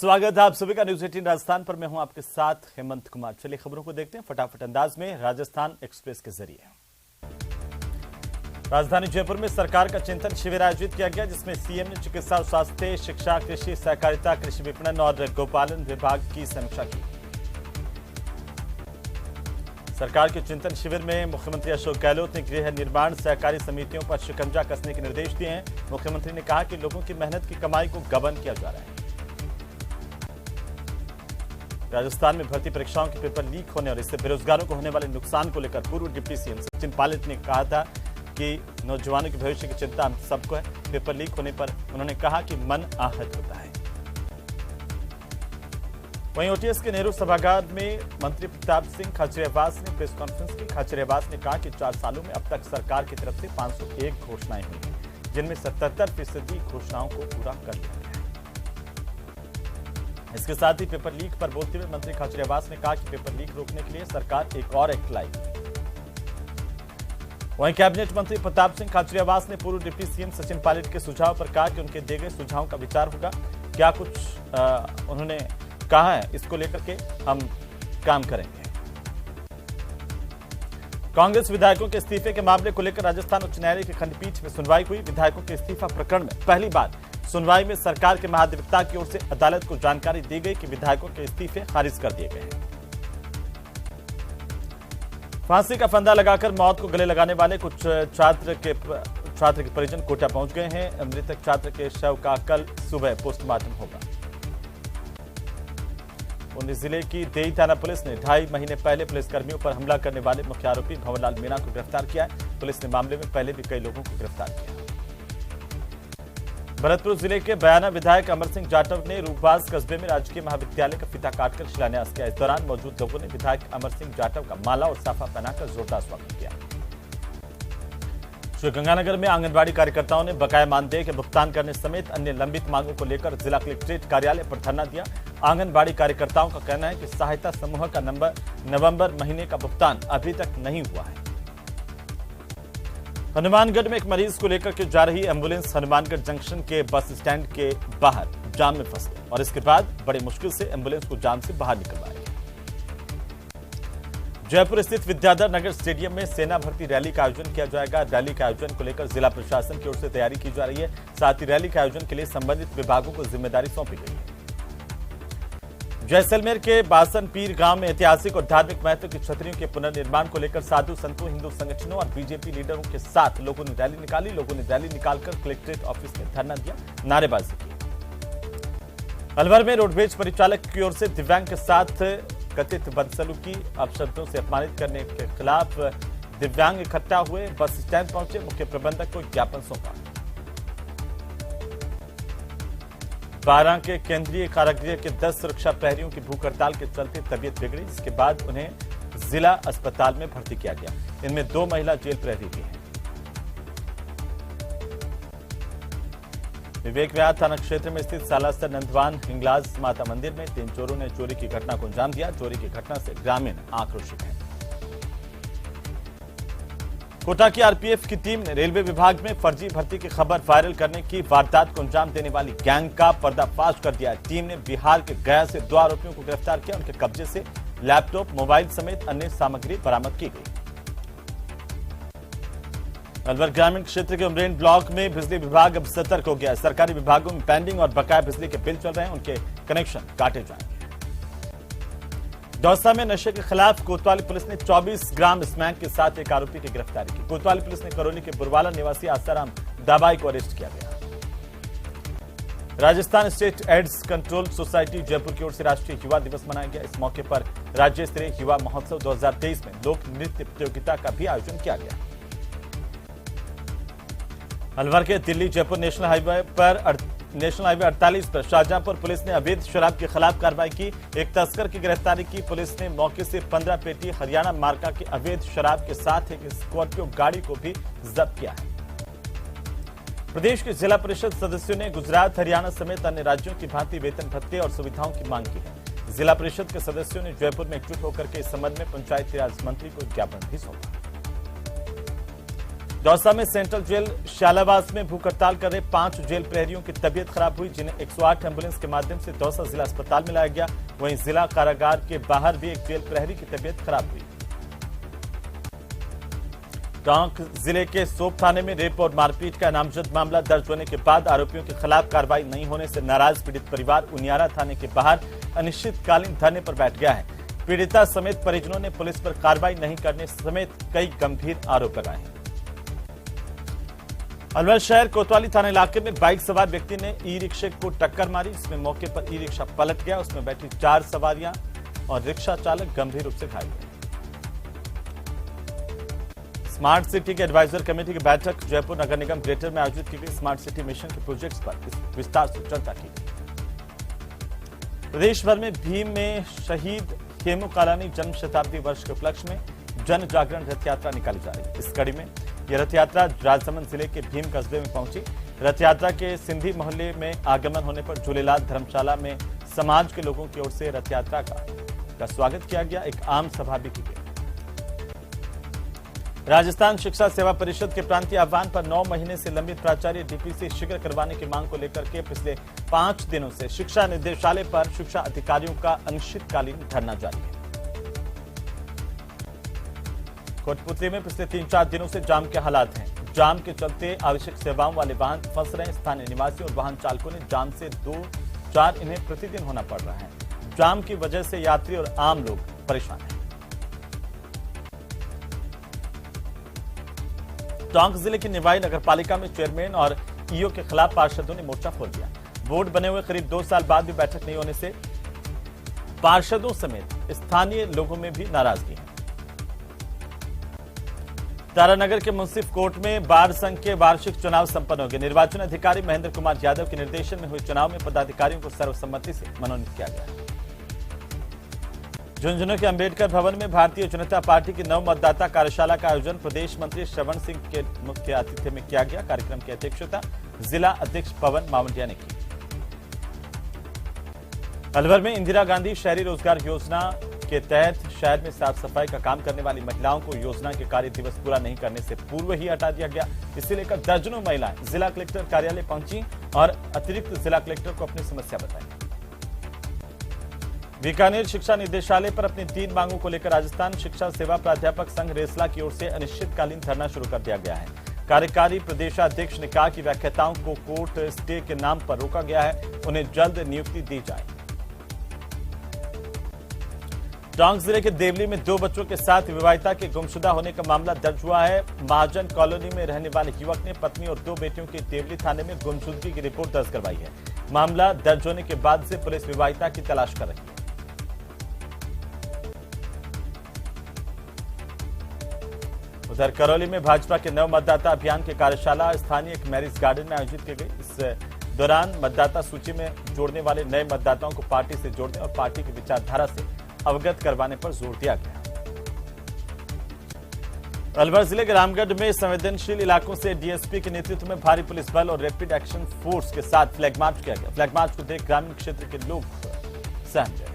स्वागत है आप सभी का न्यूज 18 राजस्थान पर। मैं हूं आपके साथ हेमंत कुमार। चलिए खबरों को देखते हैं फटाफट अंदाज में राजस्थान एक्सप्रेस के जरिए। राजधानी जयपुर में सरकार का चिंतन शिविर आयोजित किया गया, जिसमें सीएम ने चिकित्सा और स्वास्थ्य, शिक्षा, कृषि, सहकारिता, कृषि विपणन और गोपालन विभाग की समीक्षा की। सरकार के चिंतन शिविर में मुख्यमंत्री अशोक गहलोत ने गृह निर्माण सहकारी समितियों पर शिकंजा कसने के निर्देश दिए हैं। मुख्यमंत्री ने कहा कि लोगों की मेहनत की कमाई को गबन किया जा रहा है। राजस्थान में भर्ती परीक्षाओं के पेपर लीक होने और इससे बेरोजगारों को होने वाले नुकसान को लेकर पूर्व डिप्टी सीएम सचिन पायलट ने कहा था कि नौजवानों के भविष्य की चिंता हम सबको है। पेपर लीक होने पर उन्होंने कहा कि मन आहत होता है। वहीं ओटीएस के नेहरू सभागार में मंत्री प्रताप सिंह खाचरियावास ने प्रेस कॉन्फ्रेंस की। खाचरियावास ने कहा कि 4 सालों में अब तक सरकार की तरफ से 501 घोषणाएं हुई हैं, जिनमें 77% घोषणाओं को पूरा कर लिया गया है। इसके साथ ही पेपर लीक पर बोलते हुए मंत्री खाचरियावास ने कहा कि पेपर लीक रोकने के लिए सरकार एक और एक्ट लाएगी। वहीं कैबिनेट मंत्री प्रताप सिंह खाचरियावास ने पूर्व डिप्टी सीएम सचिन पायलट के सुझाव पर कहा कि उनके दिए गए सुझावों का विचार होगा। क्या कुछ उन्होंने कहा है, इसको लेकर के हम काम करेंगे। कांग्रेस विधायकों के इस्तीफे के मामले को लेकर राजस्थान उच्च न्यायालय की खंडपीठ में सुनवाई हुई। विधायकों के इस्तीफा प्रकरण में पहली बार सुनवाई में सरकार के महाधिवक्ता की ओर से अदालत को जानकारी दी गई कि विधायकों के इस्तीफे खारिज कर दिए गए हैं। फांसी का फंदा लगाकर मौत को गले लगाने वाले कुछ छात्र के परिजन कोटा पहुंच गए हैं। मृतक छात्र के शव का कल सुबह पोस्टमार्टम होगा। बूंदी जिले की देई थाना पुलिस ने 2.5 महीने पहले पुलिसकर्मियों पर हमला करने वाले मुख्य आरोपी भंवरलाल मीणा को गिरफ्तार किया है। पुलिस ने मामले में पहले भी कई लोगों को गिरफ्तार किया। भरतपुर जिले के बयाना विधायक अमर सिंह जाटव ने रूपबाज कस्बे में राजकीय महाविद्यालय का फीता काटकर शिलान्यास किया। इस दौरान मौजूद लोगों ने विधायक अमर सिंह जाटव का माला और साफा पहनाकर जोरदार स्वागत किया। श्रीगंगानगर में आंगनबाड़ी कार्यकर्ताओं ने बकाया मानदेय के भुगतान करने समेत अन्य लंबित मांगों को लेकर जिला कलेक्ट्रेट कार्यालय पर धरना दिया। आंगनबाड़ी कार्यकर्ताओं का कहना है कि सहायता समूह का नवंबर महीने का भुगतान अभी तक नहीं हुआ है। हनुमानगढ़ में एक मरीज को लेकर के जा रही एम्बुलेंस हनुमानगढ़ जंक्शन के बस स्टैंड के बाहर जाम में फंस गई और इसके बाद बड़ी मुश्किल से एम्बुलेंस को जाम से बाहर निकलवाया गया। जयपुर स्थित विद्याधर नगर स्टेडियम में सेना भर्ती रैली का आयोजन किया जाएगा। रैली के आयोजन को लेकर जिला प्रशासन की ओर से तैयारी की जा रही है। साथ ही रैली के आयोजन के लिए संबंधित विभागों को जिम्मेदारी सौंपी गई है। जैसलमेर के बासन पीर गांव में ऐतिहासिक और धार्मिक महत्व की छतरियों के पुनर्निर्माण को लेकर साधु संतों, हिंदू संगठनों और बीजेपी लीडरों के साथ लोगों ने रैली निकाली। लोगों ने रैली निकालकर कलेक्ट्रेट ऑफिस में धरना दिया, नारेबाजी की। अलवर में रोडवेज परिचालक की ओर से दिव्यांग के साथ कथित बदसलूकी, अपशब्दों से अपमानित करने के खिलाफ दिव्यांग इकट्ठा हुए, बस स्टैंड पहुंचे, मुख्य प्रबंधक को ज्ञापन सौंपा। 12 के केंद्रीय कारागृह के 10 सुरक्षा प्रहरियों की भूख हड़ताल के चलते तबीयत बिगड़ी, जिसके बाद उन्हें जिला अस्पताल में भर्ती किया गया। इनमें 2 महिला जेल प्रहरी भी हैं। विवेक विहार थाना क्षेत्र में स्थित सालासर नंदवान हिंगलाज माता मंदिर में 3 चोरों ने चोरी की घटना को अंजाम दिया। चोरी की घटना से ग्रामीण आक्रोशित हैं। कोटा की आरपीएफ की टीम ने रेलवे विभाग में फर्जी भर्ती की खबर वायरल करने की वारदात को अंजाम देने वाली गैंग का पर्दाफाश कर दिया। टीम ने बिहार के गया से 2 आरोपियों को गिरफ्तार किया। उनके कब्जे से लैपटॉप, मोबाइल समेत अन्य सामग्री बरामद की गई। अलवर ग्रामीण क्षेत्र के उमरेन ब्लॉक में बिजली विभाग अब सतर्क हो गया है। सरकारी विभागों में पेंडिंग और बकाया बिजली के बिल चल रहे हैं, उनके कनेक्शन काटे जाएंगे। दौसा में नशे के खिलाफ कोतवाली पुलिस ने 24 ग्राम स्मैक के साथ एक आरोपी की गिरफ्तारी की। कोतवाली पुलिस ने करौली के बुरवाला निवासी आसाराम दाबाई को अरेस्ट किया गया। Rajasthan state AIDS control society Jaipur की ओर से राष्ट्रीय युवा दिवस मनाया गया। इस मौके पर राज्य स्तरीय युवा महोत्सव 2023 में लोक नृत्य प्रतियोगिता का भी आयोजन किया गया। अलवर के दिल्ली जयपुर नेशनल हाईवे 48 पर शाहजहांपुर पुलिस ने अवैध शराब के खिलाफ कार्रवाई की। एक तस्कर की गिरफ्तारी की। पुलिस ने मौके से 15 पेटी हरियाणा मार्का की अवैध शराब के साथ एक स्कॉर्पियो गाड़ी को भी जब्त किया है। प्रदेश के जिला परिषद सदस्यों ने गुजरात, हरियाणा समेत अन्य राज्यों की भांति वेतन भत्ते और सुविधाओं की मांग की है। जिला परिषद के सदस्यों ने जयपुर में एकजुट होकर के इस संबंध में पंचायती राज मंत्री को ज्ञापन भी सौंपा। दौसा में सेंट्रल जेल शालावास में भूख हड़ताल कर रहे 5 जेल प्रहरियों की तबीयत खराब हुई, जिन्हें 108 एम्बुलेंस के माध्यम से दौसा जिला अस्पताल में लाया गया। वहीं जिला कारागार के बाहर भी एक जेल प्रहरी की तबीयत खराब हुई। टोंक जिले के सोप थाने में रेप और मारपीट का नामजद मामला दर्ज होने के बाद आरोपियों के खिलाफ कार्रवाई नहीं होने से नाराज पीड़ित परिवार उनियारा थाने के बाहर अनिश्चितकालीन धरने पर बैठ गया है। पीड़िता समेत परिजनों ने पुलिस पर कार्रवाई नहीं करने समेत कई गंभीर आरोप लगाए हैं। अलवर शहर कोतवाली थाना इलाके में बाइक सवार व्यक्ति ने ई रिक्शे को टक्कर मारी, इसमें मौके पर ई रिक्शा पलट गया। उसमें बैठी 4 सवारियां और रिक्शा चालक गंभीर रूप से घायल हुए। स्मार्ट सिटी के एडवाइजर कमेटी की बैठक जयपुर नगर निगम ग्रेटर में आयोजित की गई। स्मार्ट सिटी मिशन के प्रोजेक्ट्स पर विस्तार से चर्चा की गई। प्रदेश भर में भीम में शहीद खेमू कालानी जन्म शताब्दी वर्ष के उपलक्ष्य में जन जागरण रथ यात्रा निकाली जा रही है। इस कड़ी में यह रथ यात्रा राजसमंद जिले के भीम कस्बे में पहुंची। रथ यात्रा के सिंधी मोहल्ले में आगमन होने पर झूलेलाल धर्मशाला में समाज के लोगों की ओर से रथ यात्रा का स्वागत किया गया। एक आम सभा भी की गई। राजस्थान शिक्षा सेवा परिषद के प्रांतीय आह्वान पर 9 महीने से लंबित प्राचार्य डीपीसी शिविर करवाने की मांग को लेकर के पिछले 5 दिनों से शिक्षा निदेशालय पर शिक्षा अधिकारियों का अनिश्चितकालीन धरना जारी है। कोटपुतली में पिछले 3-4 दिनों से जाम के हालात हैं। जाम के चलते आवश्यक सेवाओं वाले वाहन फंस रहे हैं। स्थानीय निवासी और वाहन चालकों ने जाम से 2-4 इन्हें प्रतिदिन होना पड़ रहा है। जाम की वजह से यात्री और आम लोग परेशान हैं। टोंक जिले की निवाई नगरपालिका में चेयरमैन और ईओ के खिलाफ पार्षदों ने मोर्चा खोल दिया। बोर्ड बने हुए करीब 2 साल बाद भी बैठक नहीं होने से पार्षदों समेत स्थानीय लोगों में भी नाराजगी है। तारानगर के मुंसिफ कोर्ट में बार संघ के वार्षिक चुनाव संपन्न हो गए। निर्वाचन अधिकारी महेंद्र कुमार यादव के निर्देशन में हुए चुनाव में पदाधिकारियों को सर्वसम्मति से मनोनीत किया गया। झुंझुनू के अंबेडकर भवन में भारतीय जनता पार्टी की नव मतदाता कार्यशाला का आयोजन प्रदेश मंत्री श्रवण सिंह के मुख्य आतिथ्य में किया गया। कार्यक्रम की अध्यक्षता जिला अध्यक्ष पवन मावंडिया ने की। अलवर में इंदिरा गांधी शहरी रोजगार योजना के तहत शहर में साफ सफाई का काम करने वाली महिलाओं को योजना के कार्य दिवस पूरा नहीं करने से पूर्व ही हटा दिया गया। इसे लेकर दर्जनों महिलाएं जिला कलेक्टर कार्यालय पहुंची और अतिरिक्त जिला कलेक्टर को अपनी समस्या बताई। बीकानेर शिक्षा निदेशालय पर अपनी 3 मांगों को लेकर राजस्थान शिक्षा सेवा प्राध्यापक संघ रेसला की ओर से अनिश्चितकालीन धरना शुरू कर दिया गया है। कार्यकारी प्रदेशाध्यक्ष ने कहा कि व्याख्याताओं को कोर्ट स्टे के नाम पर रोका गया है, उन्हें जल्द नियुक्ति दी जाए। टोंक जिले के देवली में 2 बच्चों के साथ विवाहिता के गुमशुदा होने का मामला दर्ज हुआ है। महाजन कॉलोनी में रहने वाले युवक ने पत्नी और 2 बेटियों की देवली थाने में गुमशुदगी की रिपोर्ट दर्ज करवाई है। मामला दर्ज होने के बाद से पुलिस विवाहिता की तलाश कर रही है। उधर करौली में भाजपा के नव मतदाता अभियान की कार्यशाला स्थानीय एक मैरिज गार्डन में आयोजित की गई। इस दौरान मतदाता सूची में जोड़ने वाले नए मतदाताओं को पार्टी से जोड़ने और पार्टी की विचारधारा से अवगत करवाने पर जोर दिया गया। अलवर जिले के रामगढ़ में संवेदनशील इलाकों से डीएसपी के नेतृत्व में भारी पुलिस बल और रैपिड एक्शन फोर्स के साथ फ्लैग मार्च किया गया। फ्लैग मार्च को देख ग्रामीण क्षेत्र के लोग सहम गए।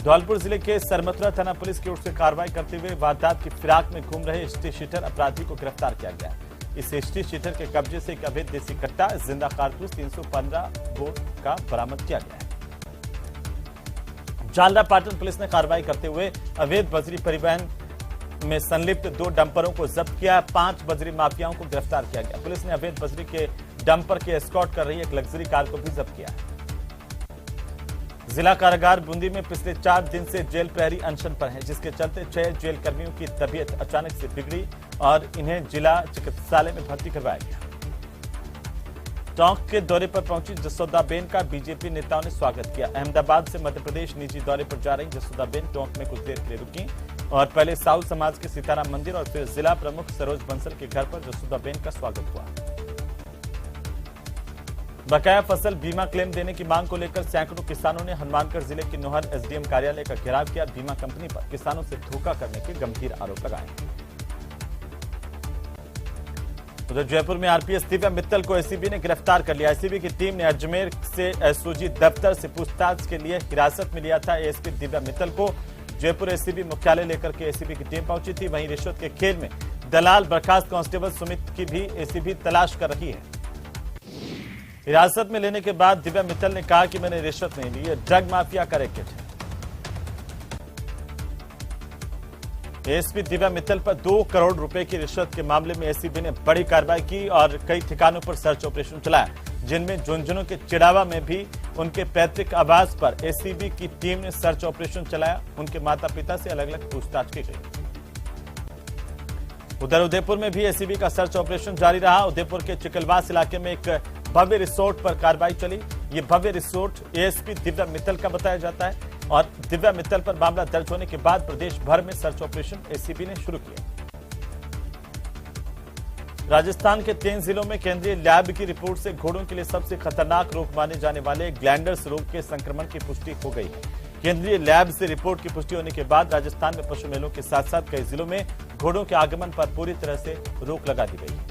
धौलपुर जिले के सरमथुरा थाना पुलिस की ओर से कार्रवाई करते हुए वारदात की फिराक में घूम रहे हिस्ट्री शीटर अपराधी को गिरफ्तार किया गया। इस हिस्ट्री शीटर के कब्जे से एक अवैध देसी कट्टा, जिंदा कारतूस 315 बोर का बरामद किया गया है। जालना पाटन पुलिस ने कार्रवाई करते हुए अवैध बजरी परिवहन में संलिप्त 2 डंपरों को जब्त किया। 5 बजरी माफियाओं को गिरफ्तार किया गया। पुलिस ने अवैध बजरी के डंपर के एस्कॉर्ट कर रही एक लग्जरी कार को भी जब्त किया। जिला कारागार बूंदी में पिछले 4 दिन से जेल प्रहरी अनशन पर हैं, जिसके चलते 6 जेल कर्मियों की तबीयत अचानक से बिगड़ी और इन्हें जिला चिकित्सालय में भर्ती करवाया गया। टोंक के दौरे पर पहुंची जसोदाबेन का बीजेपी नेताओं ने स्वागत किया। अहमदाबाद से मध्य प्रदेश निजी दौरे पर जा रही जसोदाबेन टोंक में कुछ देर के लिए रुकी और पहले साहू समाज के सीताराम मंदिर और फिर जिला प्रमुख सरोज बंसल के घर पर जसोदाबेन का स्वागत हुआ। बकाया फसल बीमा क्लेम देने की मांग को लेकर सैकड़ों किसानों ने हनुमानगढ़ जिले के नोहर एसडीएम कार्यालय का घेराव किया। बीमा कंपनी पर किसानों से धोखा करने के गंभीर आरोप लगाए। उधर जयपुर में आरपीएस दिव्या मित्तल को एसीबी ने गिरफ्तार कर लिया। एसीबी की टीम ने अजमेर से एसओजी दफ्तर से पूछताछ के लिए हिरासत में लिया था। एएसपी दिव्या मित्तल को जयपुर एसीबी मुख्यालय लेकर के एसीबी की टीम पहुंची थी। वहीं रिश्वत के खेल में दलाल बर्खास्त कांस्टेबल सुमित की भी एसीबी तलाश कर रही है। हिरासत में लेने के बाद दिव्या मित्तल ने कहा कि मैंने रिश्वत नहीं ली, ये ड्रग माफिया का रैकेट है। एसपी दिव्या मित्तल पर 2 करोड़ रुपए की रिश्वत के मामले में एसीबी ने बड़ी कार्रवाई की और कई ठिकानों पर सर्च ऑपरेशन चलाया, जिनमें झुंझुनू के चिड़ावा में भी उनके पैतृक आवास पर एसीबी की टीम ने सर्च ऑपरेशन चलाया। उनके माता पिता से अलग अलग पूछताछ की गई। उधर उदयपुर में भी एसीबी का सर्च ऑपरेशन जारी रहा। उदयपुर के चिकलवास इलाके में एक भव्य रिसोर्ट पर कार्रवाई चली। ये भव्य रिसोर्ट एएसपी दिव्या मित्तल का बताया जाता है और दिव्या मित्तल पर मामला दर्ज होने के बाद प्रदेश भर में सर्च ऑपरेशन एसीबी ने शुरू किया। राजस्थान के 3 जिलों में केंद्रीय लैब की रिपोर्ट से घोड़ों के लिए सबसे खतरनाक रोग माने जाने वाले ग्लैंडर्स रोग के संक्रमण की पुष्टि हो गई है। केंद्रीय लैब से रिपोर्ट की पुष्टि होने के बाद राजस्थान में पशु मेलों के साथ साथ कई जिलों में घोड़ों के आगमन पर पूरी तरह से रोक लगा दी गई है।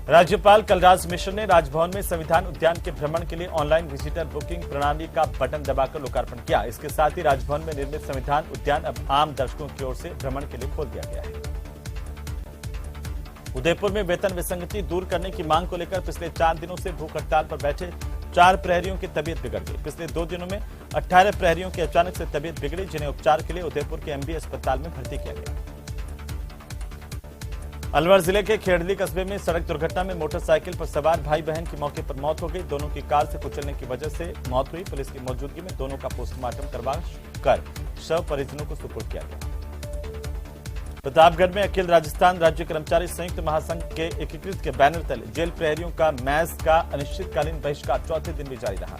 राज्यपाल कलराज मिश्र ने राजभवन में संविधान उद्यान के भ्रमण के लिए ऑनलाइन विजिटर बुकिंग प्रणाली का बटन दबाकर लोकार्पण किया। इसके साथ ही राजभवन में निर्मित संविधान उद्यान अब आम दर्शकों की ओर से भ्रमण के लिए खोल दिया गया है। उदयपुर में वेतन विसंगति दूर करने की मांग को लेकर पिछले 4 दिनों से भूख हड़ताल पर बैठे 4 प्रहरियों की तबीयत बिगड़ गई। पिछले 2 दिनों में 18 प्रहरियों की अचानक से तबीयत बिगड़ी, जिन्हें उपचार के लिए उदयपुर के एमबी अस्पताल में भर्ती किया गया। अलवर जिले के खेड़ली कस्बे में सड़क दुर्घटना में मोटरसाइकिल पर सवार भाई बहन की मौके पर मौत हो गई। दोनों की कार से कुचलने की वजह से मौत हुई। पुलिस की मौजूदगी में दोनों का पोस्टमार्टम करवाकर शव परिजनों को सुपुर्द किया गया। प्रतापगढ़ में अखिल राजस्थान राज्य कर्मचारी संयुक्त महासंघ के एकीकृत के बैनर तले जेल प्रहरियों का मैच का अनिश्चितकालीन बहिष्कार चौथे दिन भी जारी रहा।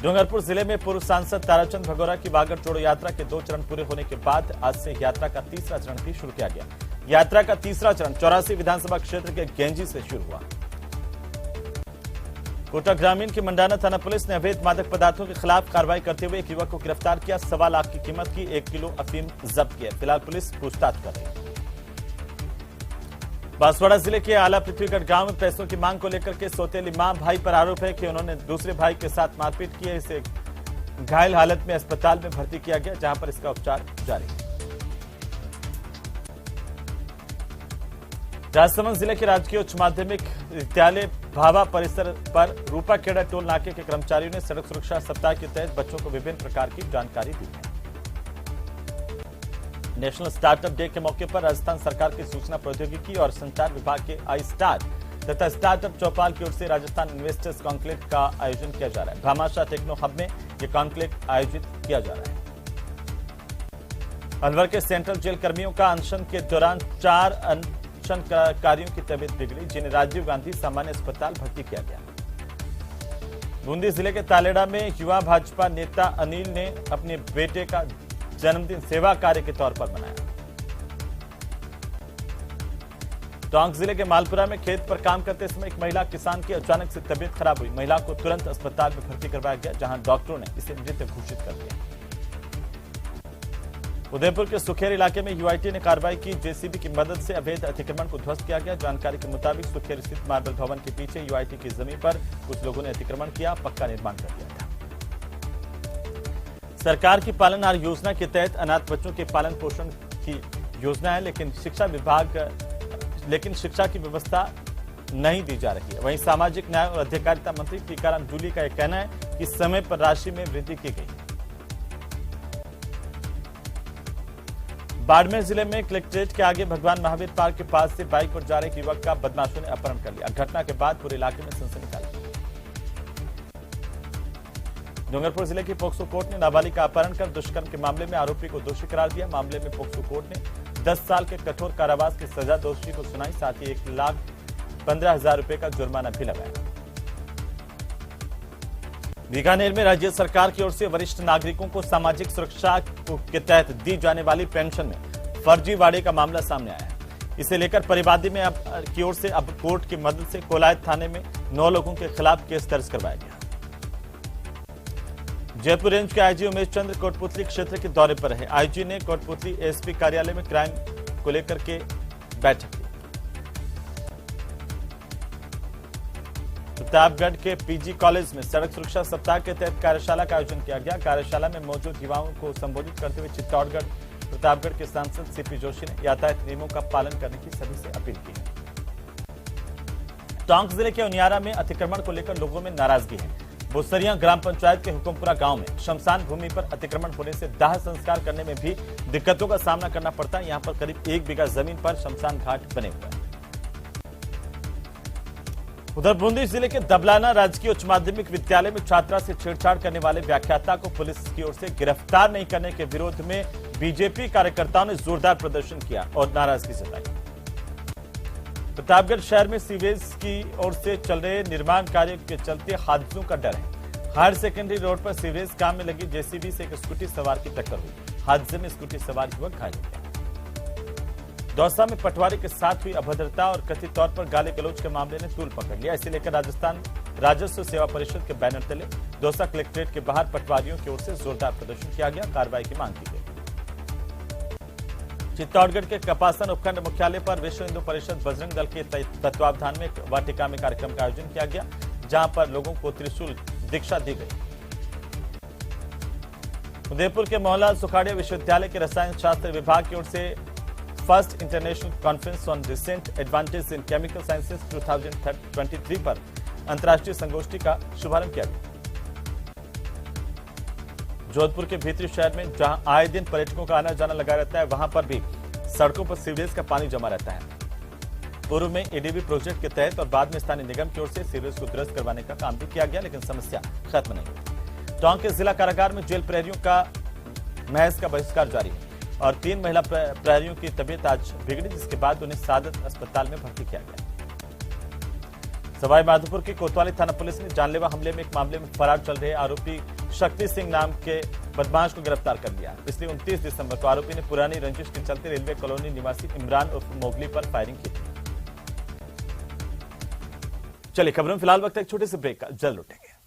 डूंगरपुर जिले में पूर्व सांसद ताराचंद भगोरा की वागड़ जोड़ो यात्रा के 2 चरण पूरे होने के बाद आज से यात्रा का तीसरा चरण भी शुरू किया गया। यात्रा का तीसरा चरण 84 विधानसभा क्षेत्र के गेंजी से शुरू हुआ। कोटा ग्रामीण की मंडाना थाना पुलिस ने अवैध मादक पदार्थों के खिलाफ कार्रवाई करते हुए एक युवक को गिरफ्तार किया। 1.25 लाख की कीमत की 1 किलो अफीम जब्त किया। फिलहाल पुलिस पूछताछ कर रही है। बांसवाड़ा जिले के आला पृथ्वीगढ़ गांव में पैसों की मांग को लेकर के सौतेली मां भाई पर आरोप है कि उन्होंने दूसरे भाई के साथ मारपीट की है। इसे घायल हालत में अस्पताल में भर्ती किया गया, जहां पर इसका उपचार जारी है। राजसमंद जिले के राजकीय उच्च माध्यमिक विद्यालय भावा परिसर पर रूपाखेड़ा टोल नाके के कर्मचारियों ने सड़क सुरक्षा सप्ताह के तहत बच्चों को विभिन्न प्रकार की जानकारी दी है। नेशनल स्टार्टअप डे के मौके पर राजस्थान सरकार के सूचना प्रौद्योगिकी और संचार विभाग के आई स्टार तथा स्टार्टअप चौपाल की ओर से राजस्थान इन्वेस्टर्स कॉन्क्लेव का आयोजन किया जा रहा है। भामाशाह टेक्नो हब में यह कॉन्क्लेव आयोजित किया जा रहा है। अलवर के सेंट्रल जेल कर्मियों का अनशन के दौरान 4 अनशनकारियों की तबीयत बिगड़ी, जिन्हें राजीव गांधी सामान्य अस्पताल भर्ती किया गया। बूंदी जिले के तालेड़ा में युवा भाजपा नेता अनिल ने अपने बेटे का जन्मदिन सेवा कार्य के तौर पर मनाया। टोंक जिले के मालपुरा में खेत पर काम करते समय एक महिला किसान की अचानक से तबीयत खराब हुई। महिला को तुरंत अस्पताल में भर्ती करवाया गया, जहां डॉक्टरों ने इसे मृत घोषित कर दिया। उदयपुर के सुखेर इलाके में यूआईटी ने कार्रवाई की। जेसीबी की मदद से अवैध अतिक्रमण को ध्वस्त किया गया। जानकारी के मुताबिक सुखेर स्थित मार्बल भवन के पीछे यूआईटी की जमीन पर कुछ लोगों ने अतिक्रमण किया, पक्का निर्माण कर दिया था। सरकार की पालनहार योजना के तहत अनाथ बच्चों के पालन पोषण की योजना है, लेकिन शिक्षा की व्यवस्था नहीं दी जा रही है। वहीं सामाजिक न्याय और अधिकारिता मंत्री टीकाराम जूली का यह कहना है कि समय पर राशि में वृद्धि की गई। बाड़मेर जिले में कलेक्ट्रेट के आगे भगवान महावीर पार्क के पास से बाइक पर जा रहे एक युवक का बदमाशों ने अपहरण कर लिया। घटना के बाद पूरे इलाके में सनसनी फैल गई। डूंगरपुर जिले की पोक्सो कोर्ट ने नाबालिग का अपहरण कर दुष्कर्म के मामले में आरोपी को दोषी करार दिया। मामले में पोक्सो कोर्ट ने 10 साल के कठोर कारावास की सजा दोषी को सुनाई, साथ ही 1,15,000 रुपए का जुर्माना भी लगाया। बीकानेर में राज्य सरकार की ओर से वरिष्ठ नागरिकों को सामाजिक सुरक्षा के तहत दी जाने वाली पेंशन में फर्जीवाड़े का मामला सामने आया है। इसे लेकर परिवादी में की ओर से अब कोर्ट की मदद से कोलायत थाने में 9 लोगों के खिलाफ केस दर्ज करवाया गया। जयपुर रेंज के आईजी उमेश चंद्र कोटपुतली क्षेत्र के दौरे पर है। आईजी ने कोटपुतली एसपी कार्यालय में क्राइम को लेकर के बैठक की। प्रतापगढ़ के पीजी कॉलेज में सड़क सुरक्षा सप्ताह के तहत कार्यशाला का आयोजन किया गया। कार्यशाला में मौजूद युवाओं को संबोधित करते हुए चित्तौड़गढ़ प्रतापगढ़ के सांसद सीपी जोशी ने यातायात नियमों का पालन करने की सभी से अपील की है। टोंक जिले के उनियारा में अतिक्रमण को लेकर लोगों में नाराजगी है। बुसरिया ग्राम पंचायत के हुकुमपुरा गांव में शमशान भूमि पर अतिक्रमण होने से दाह संस्कार करने में भी दिक्कतों का सामना करना पड़ता है। यहां पर करीब 1 बीघा जमीन पर शमशान घाट बने हुए हैं। उधर बूंदी जिले के दबलाना राजकीय उच्च माध्यमिक विद्यालय में छात्रा से छेड़छाड़ करने वाले व्याख्याता को पुलिस की ओर से गिरफ्तार नहीं करने के विरोध में बीजेपी कार्यकर्ताओं ने जोरदार प्रदर्शन किया और नाराजगी जताई। प्रतापगढ़ शहर में सीवेज की ओर से चल रहे निर्माण कार्य के चलते हादसों का डर है। हायर सेकेंडरी रोड पर सीवरेज काम में लगी जेसीबी से एक स्कूटी सवार की टक्कर हुई। हादसे में स्कूटी सवार युवक घायल हो गया। दौसा में पटवारी के साथ हुई अभद्रता और कथित तौर पर गाली गलौज के मामले ने तूल पकड़ लिया। इसे लेकर राजस्थान राजस्व सेवा परिषद के बैनर तले दौसा कलेक्ट्रेट के बाहर पटवारियों की ओर से जोरदार प्रदर्शन किया गया। कार्रवाई की मांग की गई। चित्तौड़गढ़ के कपासन उपखंड मुख्यालय पर विश्व हिंदू परिषद बजरंग दल के तत्वावधान में वाटिका में कार्यक्रम का आयोजन किया गया, जहां पर लोगों को त्रिशूल दीक्षा दी गई। उदयपुर के मोहनलाल सुखाड़िया विश्वविद्यालय के रसायन शास्त्र विभाग की ओर से first international conference on recent advantage in chemical sciences 2023 पर अंतर्राष्ट्रीय संगोष्ठी का शुभारंभ किया गया। जोधपुर के भीतरी शहर में जहां आए दिन पर्यटकों का आना जाना लगा रहता है, वहां पर भी सड़कों पर सीवरेज का पानी जमा रहता है। पूर्व में एडीबी प्रोजेक्ट के तहत और बाद में स्थानीय निगम की ओर से सीवरेज को दुरुस्त करवाने का काम भी किया गया, लेकिन समस्या खत्म नहीं हुई। टोंक के जिला कारागार में जेल प्रहरियों का महज का बहिष्कार जारी है और 3 महिला प्रहरियों की तबीयत आज बिगड़ी, जिसके बाद उन्हें सादत अस्पताल में भर्ती किया गया। सवाई माधोपुर की कोतवाली थाना पुलिस ने जानलेवा हमले में एक मामले में फरार चल रहे आरोपी शक्ति सिंह नाम के बदमाश को गिरफ्तार कर लिया। पिछले 29 दिसंबर को आरोपी ने पुरानी रंजिश के चलते रेलवे कॉलोनी निवासी इमरान उर्फ मोगली पर फायरिंग की थी। चलिए खबरों में फिलहाल वक्त एक छोटे से ब्रेक का, जल्द लौटेंगे।